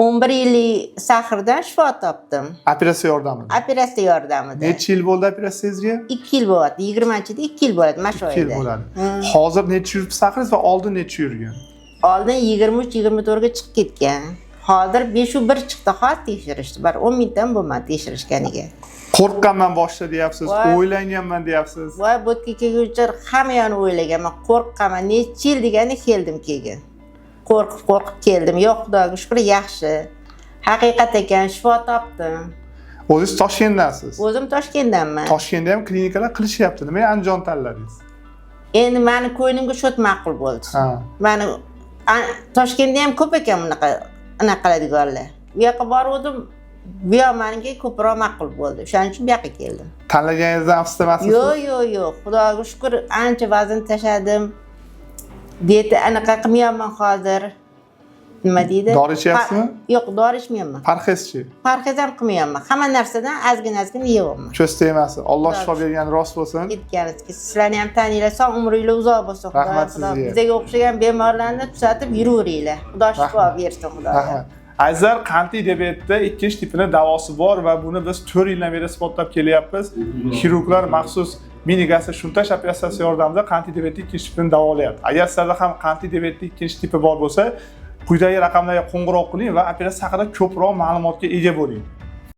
11 yillik sahrdan shifo topdim. Operatsiya yordamida. Operatsiya yordamida. Necha yil bo'ldi operatsiyangizga? 2 yil bo'ldi. 20-chida 2 yil bo'ladi mana shu 2 yil oyda. bo'ladi. Hozir necha yurib saqiringiz va oldin necha yurgan? Oldin 23-24 ga chiqib ketgan. Hozir 5-1 chiqdi, hozir tekshirishdi. Bir 10 mingdan bo'lmadi tekshirishganiga. Qo'rqqanman boshda deyapsiz, Voy. o'ylanganman deyapsiz. Voy, bu yerga kelguncha hamma yoqni o'ylaganman, qo'rqqanman. Necha yil degani keldim keyin. Qo'rqib keldim. Yo'q, Xudoga shukr, yaxshi. Haqiqat ekan, shifo topdim. O'zingiz Toshkentdansiz. O'zim Toshkentdanman. Toshkentda ham klinikalar qilishyapti. Nimaga Andijon tanladingiz? Endi meni ko'nglimga shu ma'qul bo'ldi. Ha. Meni Toshkentda ham ko'p ekan unaqa qiladiganlar. Bu yoqqa borgandim, bu yoq menga ko'proq ma'qul bo'ldi. Shuning uchun bu yoqqa keldim. Tanlaganingizdan afsusdamasizmi? Yo'q. Xudoga shukr, ancha vazn tashladim. Diyeta anaqa qilmayapman hozir. Nima deydi? Dori ichyapsizmi? Yo'q, dori ichmayapman. Parhezchi. Parhez ham qilmayapman. Hamma narsadan ozgina yeyapman. Cho'sta yemasiz. Alloh shifo bergani rost bo'lsin. Aytganingizdek, sizlarni ham taninglar, sog' umringlar uzoq bo'lsin. Rahmat sizga. Bizga o'xshagan bemorlarni tuzatib yuraveringlar. Xudo shifo bersin, Xudo. Rahmat. Azizlar, qandli diabetda ikkinchi tipini davosi bor va buni biz 4 yildan beri isbotlab kelyapmiz. Xirurglar maxsus mini gastrit shuntash operatsiyasi yordamida qandli diabetning ikkinchi tipini davolayapti. Agar sizlarda ham qandli diabetning ikkinchi tipi bor bo'lsa, quyidagi raqamlarga qo'ng'iroq qiling va operatsiya haqida ko'proq ma'lumotga ega bo'ling.